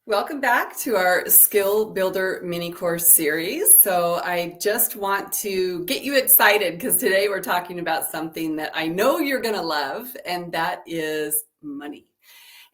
Welcome back to our Skill Builder mini course series. So I just want to get you excited because today we're talking about something that I know you're going to love, and that is money.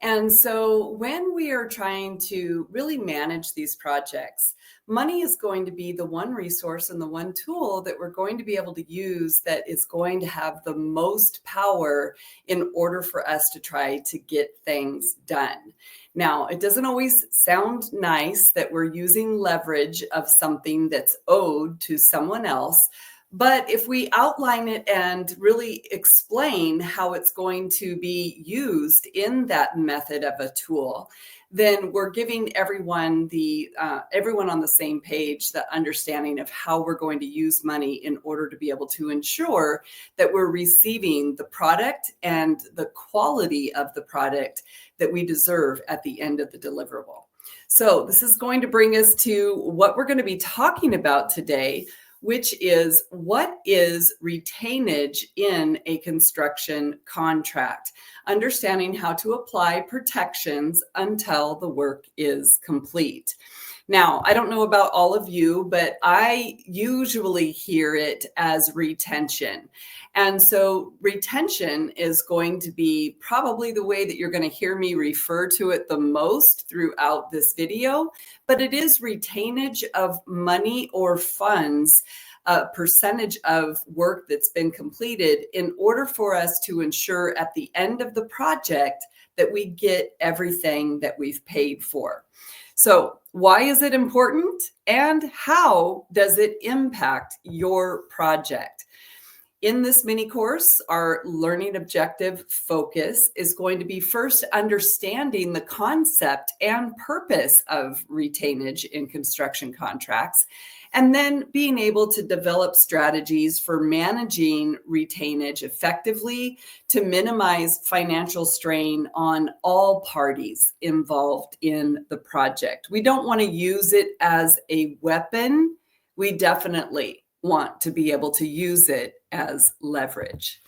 And so when we are trying to really manage these projects, money is going to be the one resource and the one tool that we're going to be able to use that is going to have the most power in order for us to try to get things done. Now, it doesn't always sound nice that we're using leverage of something that's owed to someone else. But if we outline it and really explain how it's going to be used in that method of a tool, then we're giving everyone on the same page, the understanding of how we're going to use money in order to be able to ensure that we're receiving the product and the quality of the product that we deserve at the end of the deliverable. So this is going to bring us to what we're going to be talking about today, which is what is retainage in a construction contract, understanding how to apply protections until the work is complete. Now, I don't know about all of you, but I usually hear it as retention. And so retention is going to be probably the way that you're going to hear me refer to it the most throughout this video, but it is retainage of money or funds, a percentage of work that's been completed in order for us to ensure at the end of the project that we get everything that we've paid for. So why is it important and how does it impact your project? In this mini course, our learning objective focus is going to be first understanding the concept and purpose of retainage in construction contracts, and then being able to develop strategies for managing retainage effectively to minimize financial strain on all parties involved in the project. We don't want to use it as a weapon. We definitely want to be able to use it as leverage.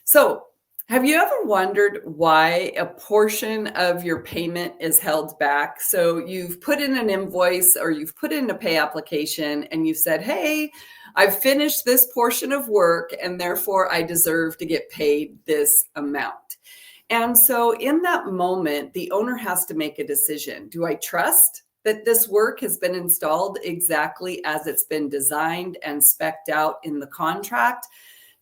So, have you ever wondered why a portion of your payment is held back? So you've put in an invoice or you've put in a pay application and you said, hey, I've finished this portion of work and therefore I deserve to get paid this amount. And so in that moment, the owner has to make a decision. Do I trust that this work has been installed exactly as it's been designed and spec'd out in the contract?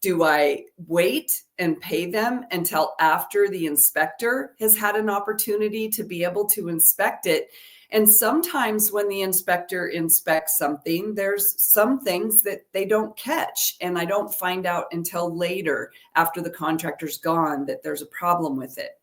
Do I wait and pay them until after the inspector has had an opportunity to be able to inspect it? And sometimes when the inspector inspects something, there's some things that they don't catch. And I don't find out until later after the contractor's gone that there's a problem with it.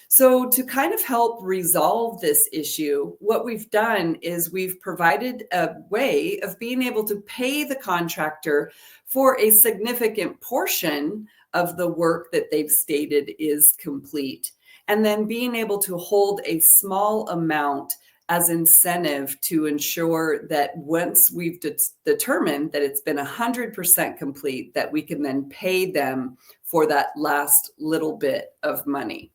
So to kind of help resolve this issue, what we've done is we've provided a way of being able to pay the contractor for a significant portion of the work that they've stated is complete, and then being able to hold a small amount as incentive to ensure that once we've determined that it's been 100% complete, that we can then pay them for that last little bit of money.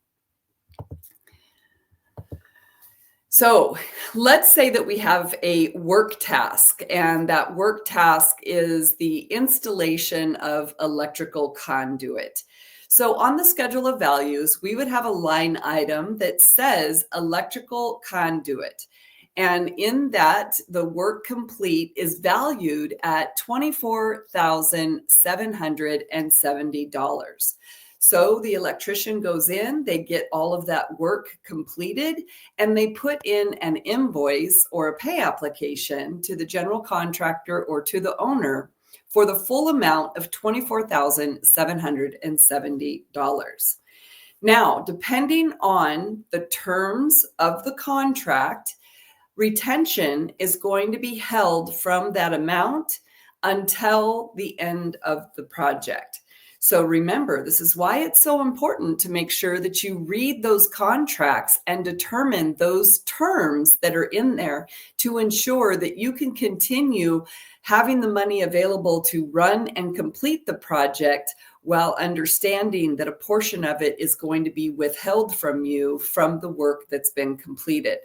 So let's say that we have a work task, and that work task is the installation of electrical conduit. So on the schedule of values, we would have a line item that says electrical conduit. And in that, the work complete is valued at $24,770. So the electrician goes in, they get all of that work completed, and they put in an invoice or a pay application to the general contractor or to the owner for the full amount of $24,770. Now, depending on the terms of the contract, retention is going to be held from that amount until the end of the project. So remember, this is why it's so important to make sure that you read those contracts and determine those terms that are in there to ensure that you can continue having the money available to run and complete the project while understanding that a portion of it is going to be withheld from you from the work that's been completed.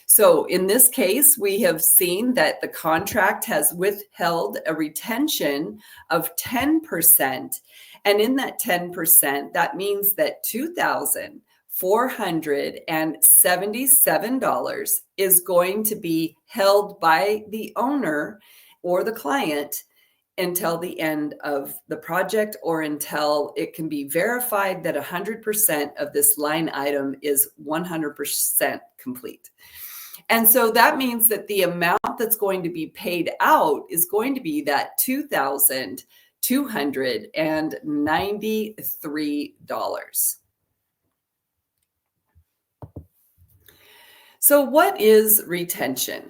So in this case, we have seen that the contract has withheld a retention of 10%. And in that 10%, that means that $2,477 is going to be held by the owner or the client until the end of the project, or until it can be verified that 100% of this line item is 100% complete. And so that means that the amount that's going to be paid out is going to be that $2,293. So what is retention?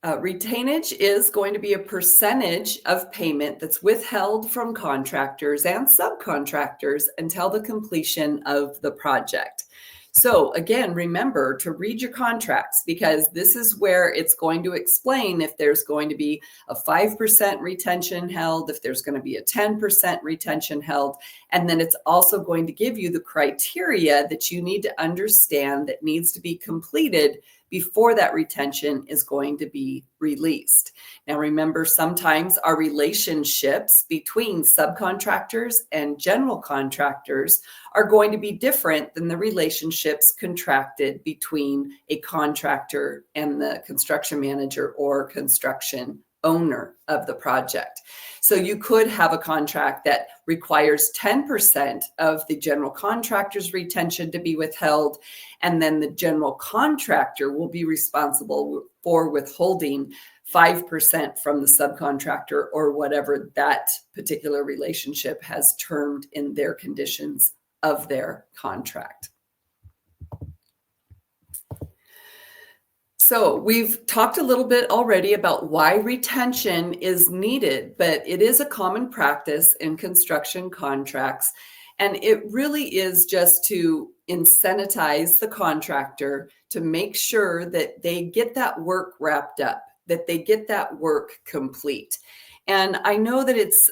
Retainage is going to be a percentage of payment that's withheld from contractors and subcontractors until the completion of the project. So again, remember to read your contracts, because this is where it's going to explain if there's going to be a 5% retention held, if there's going to be a 10% retention held, and then it's also going to give you the criteria that you need to understand that needs to be completed before that retention is going to be released. Now, remember, sometimes our relationships between subcontractors and general contractors are going to be different than the relationships contracted between a contractor and the construction manager or construction owner of the project. So you could have a contract that requires 10% of the general contractor's retention to be withheld, and then the general contractor will be responsible for withholding 5% from the subcontractor, or whatever that particular relationship has termed in their conditions of their contract. So we've talked a little bit already about why retention is needed, but it is a common practice in construction contracts. And it really is just to incentivize the contractor to make sure that they get that work wrapped up, that they get that work complete. And I know that it's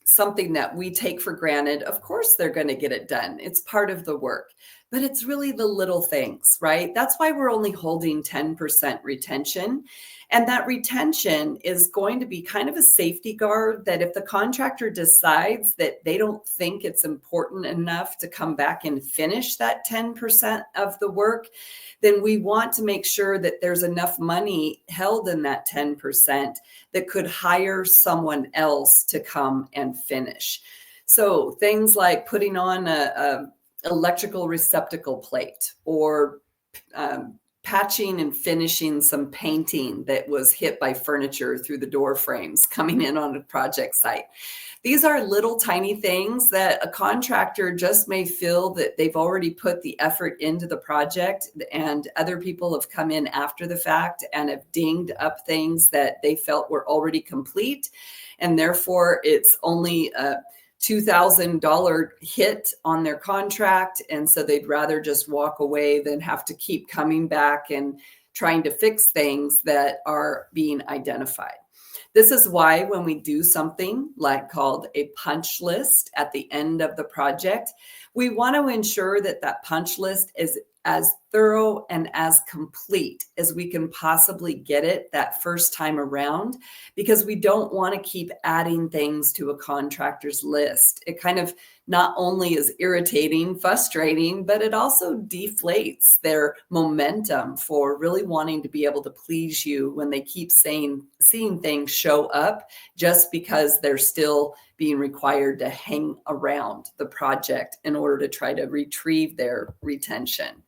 something that we take for granted. Of course, they're going to get it done. It's part of the work. But it's really the little things, right? That's why we're only holding 10% retention. And that retention is going to be kind of a safety guard, that if the contractor decides that they don't think it's important enough to come back and finish that 10% of the work, then we want to make sure that there's enough money held in that 10% that could hire someone else to come and finish. So things like putting on a electrical receptacle plate, or patching and finishing some painting that was hit by furniture through the door frames coming in on a project site. These are little tiny things that a contractor just may feel that they've already put the effort into the project, and other people have come in after the fact and have dinged up things that they felt were already complete, and therefore it's only a $2,000 hit on their contract. And so they'd rather just walk away than have to keep coming back and trying to fix things that are being identified. This is why when we do something like called a punch list at the end of the project, we want to ensure that that punch list is as thorough and as complete as we can possibly get it that first time around, because we don't want to keep adding things to a contractor's list. It kind of not only is irritating, frustrating, but it also deflates their momentum for really wanting to be able to please you when they keep seeing things show up just because they're still being required to hang around the project in order to try to retrieve their retention.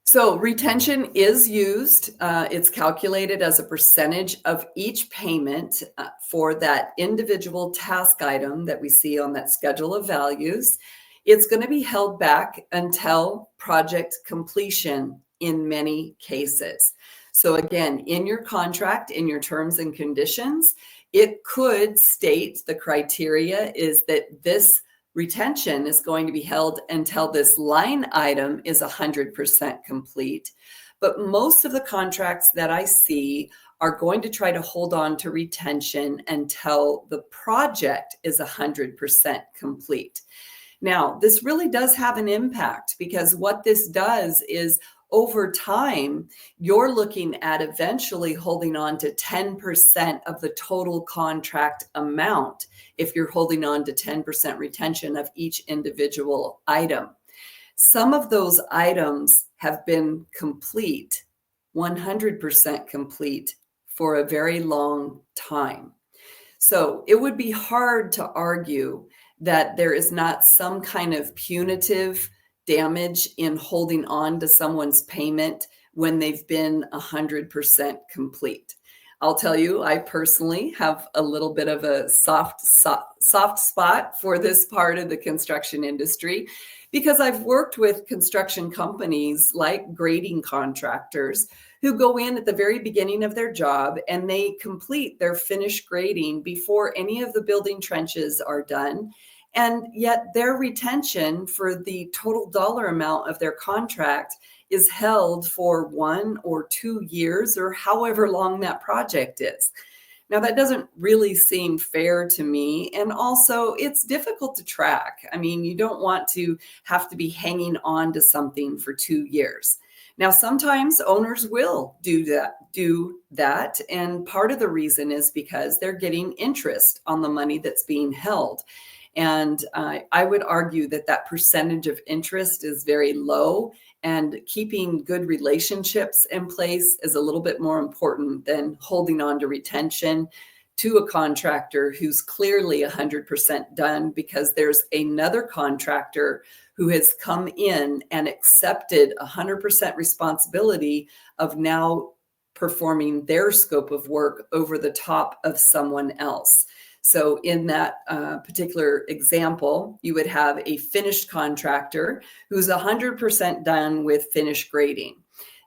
So retention is used. It's calculated as a percentage of each payment for that individual task item that we see on that schedule of values. It's going to be held back until project completion in many cases. So again, in your contract, in your terms and conditions, it could state the criteria is that this retention is going to be held until this line item is 100% complete. But most of the contracts that I see are going to try to hold on to retention until the project is 100% complete. Now, this really does have an impact, because what this does is over time, you're looking at eventually holding on to 10% of the total contract amount if you're holding on to 10% retention of each individual item. Some of those items have been complete, 100% complete, for a very long time. So it would be hard to argue that there is not some kind of punitive damage in holding on to someone's payment when they've been 100% complete. I'll tell you, I personally have a little bit of a soft spot for this part of the construction industry, because I've worked with construction companies like grading contractors who go in at the very beginning of their job and they complete their finished grading before any of the building trenches are done. And yet their retention for the total dollar amount of their contract is held for 1 or 2 years, or however long that project is. Now, that doesn't really seem fair to me. And also, it's difficult to track. I mean, you don't want to have to be hanging on to something for 2 years. Now, sometimes owners will do that. And part of the reason is because they're getting interest on the money that's being held. And I would argue that that percentage of interest is very low, and keeping good relationships in place is a little bit more important than holding on to retention to a contractor who's clearly 100% done, because there's another contractor who has come in and accepted 100% responsibility of now performing their scope of work over the top of someone else. So in that particular example, you would have a finished contractor who's 100% done with finished grading.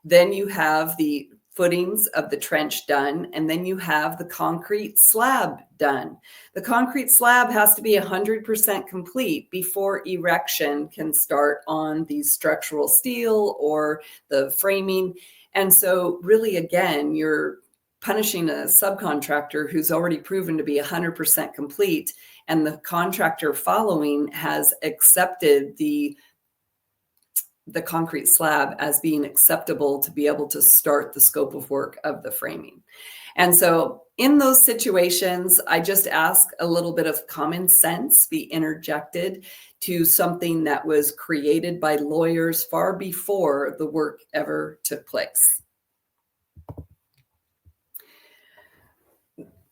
Then you have the footings of the trench done, and then you have the concrete slab done. The concrete slab has to be 100% complete before erection can start on the structural steel or the framing. And so really, again, you're punishing a subcontractor who's already proven to be 100% complete, and the contractor following has accepted the concrete slab as being acceptable to be able to start the scope of work of the framing. And so in those situations, I just ask a little bit of common sense be interjected to something that was created by lawyers far before the work ever took place.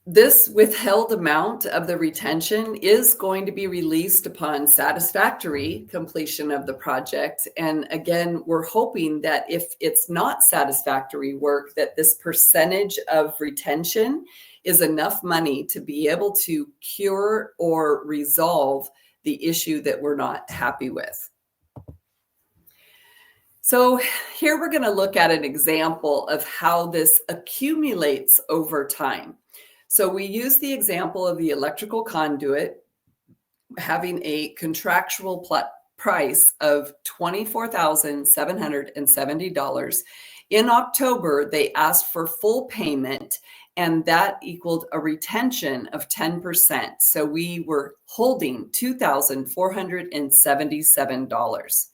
This withheld amount of the retention is going to be released upon satisfactory completion of the project. And again, we're hoping that if it's not satisfactory work, that this percentage of retention is enough money to be able to cure or resolve the issue that we're not happy with. So here we're going to look at an example of how this accumulates over time. So we use the example of the electrical conduit having a contractual price of $24,770. In October, they asked for full payment, and that equaled a retention of 10%. So we were holding $2,477.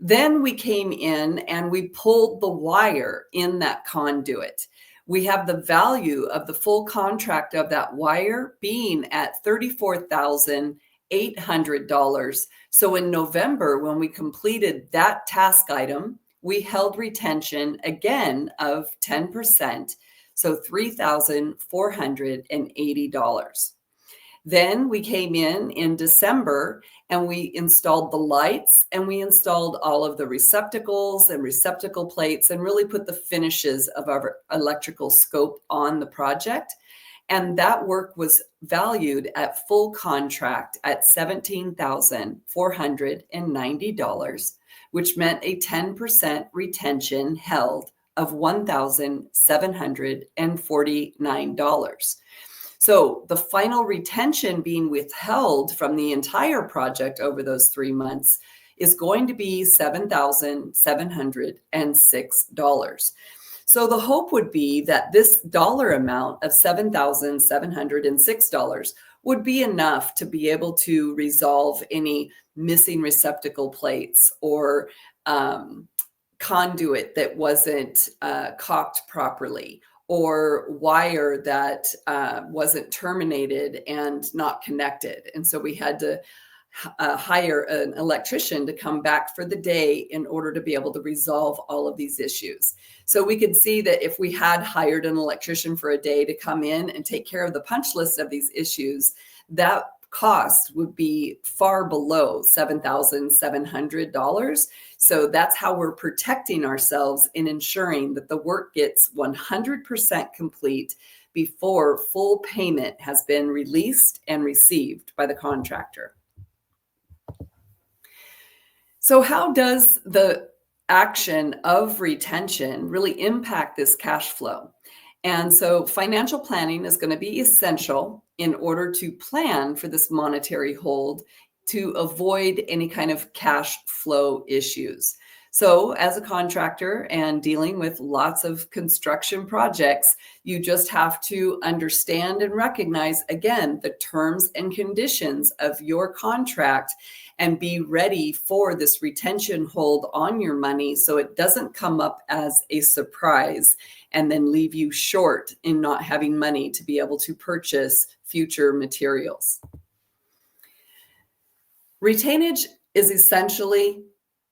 Then we came in and we pulled the wire in that conduit. We have the value of the full contract of that wire being at $34,800. So in November, when we completed that task item, we held retention again of 10%, so $3,480. Then we came in December and we installed the lights, and we installed all of the receptacles and receptacle plates and really put the finishes of our electrical scope on the project. And that work was valued at full contract at $17,490, which meant a 10% retention held of $1,749. So the final retention being withheld from the entire project over those 3 months is going to be $7,706. So the hope would be that this dollar amount of $7,706 would be enough to be able to resolve any missing receptacle plates or conduit that wasn't caulked properly, or wire that wasn't terminated and not connected. And so we had to hire an electrician to come back for the day in order to be able to resolve all of these issues. So we could see that if we had hired an electrician for a day to come in and take care of the punch list of these issues, that cost would be far below $7,700. So that's how we're protecting ourselves in ensuring that the work gets 100% complete before full payment has been released and received by the contractor. So how does the action of retention really impact this cash flow? And so financial planning is going to be essential in order to plan for this monetary hold to avoid any kind of cash flow issues. So as a contractor and dealing with lots of construction projects, you just have to understand and recognize, again, the terms and conditions of your contract and be ready for this retention hold on your money so it doesn't come up as a surprise and then leave you short in not having money to be able to purchase future materials. Retainage is essentially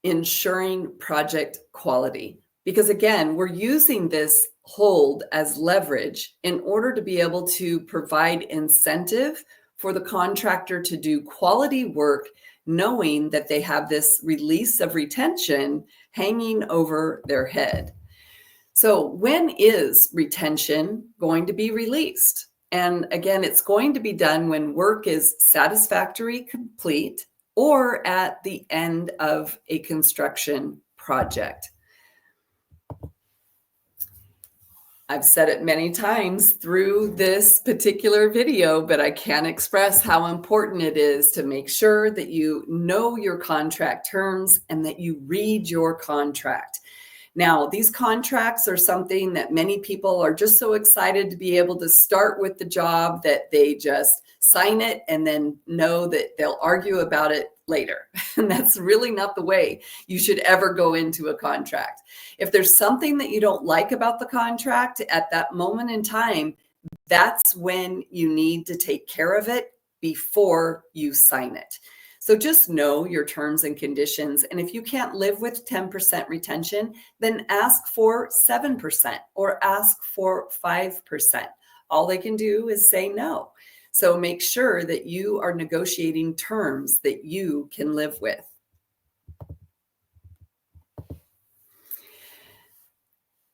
ensuring project quality because, again, we're using this hold as leverage in order to be able to provide incentive for the contractor to do quality work, knowing that they have this release of retention hanging over their head. So when is retention going to be released? And again, it's going to be done when work is satisfactory, complete, or at the end of a construction project. I've said it many times through this particular video, but I can't express how important it is to make sure that you know your contract terms and that you read your contract. Now, these contracts are something that many people are just so excited to be able to start with the job that they just sign it and then know that they'll argue about it later. And that's really not the way you should ever go into a contract. If there's something that you don't like about the contract at that moment in time, that's when you need to take care of it before you sign it. So just know your terms and conditions. And if you can't live with 10% retention, then ask for 7% or ask for 5%. All they can do is say no. So make sure that you are negotiating terms that you can live with.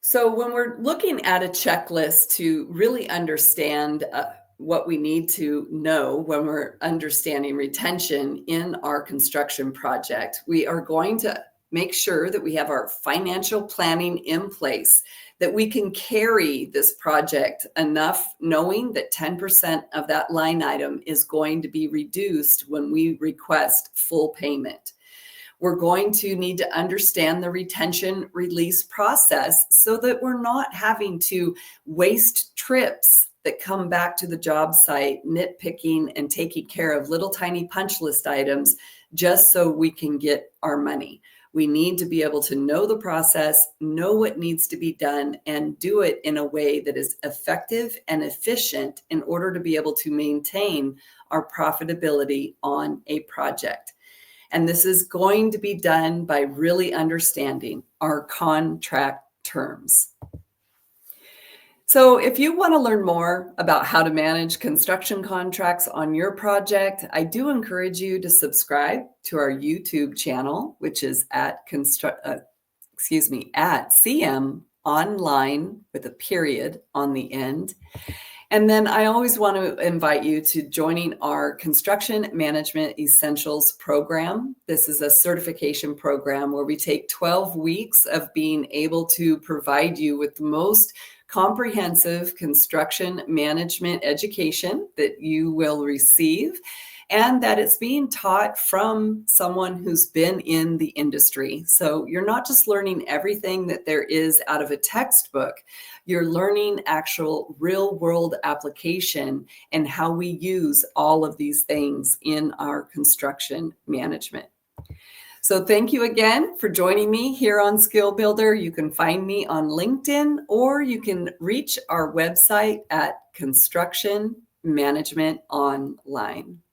So when we're looking at a checklist to really understand what we need to know when we're understanding retention in our construction project, we are going to make sure that we have our financial planning in place, that we can carry this project enough, knowing that 10% of that line item is going to be reduced when we request full payment. We're going to need to understand the retention release process so that we're not having to waste trips that come back to the job site, nitpicking and taking care of little tiny punch list items just so we can get our money. We need to be able to know the process, know what needs to be done, and do it in a way that is effective and efficient in order to be able to maintain our profitability on a project. And this is going to be done by really understanding our contract terms. So if you want to learn more about how to manage construction contracts on your project, I do encourage you to subscribe to our YouTube channel, which is at CM Online with a period on the end. And then I always want to invite you to joining our Construction Management Essentials program. This is a certification program where we take 12 weeks of being able to provide you with the most comprehensive construction management education that you will receive. and that it's being taught from someone who's been in the industry. So you're not just learning everything that there is out of a textbook, you're learning actual real world application and how we use all of these things in our construction management. So thank you again for joining me here on Skill Builder. You can find me on LinkedIn, or you can reach our website at Construction Management Online.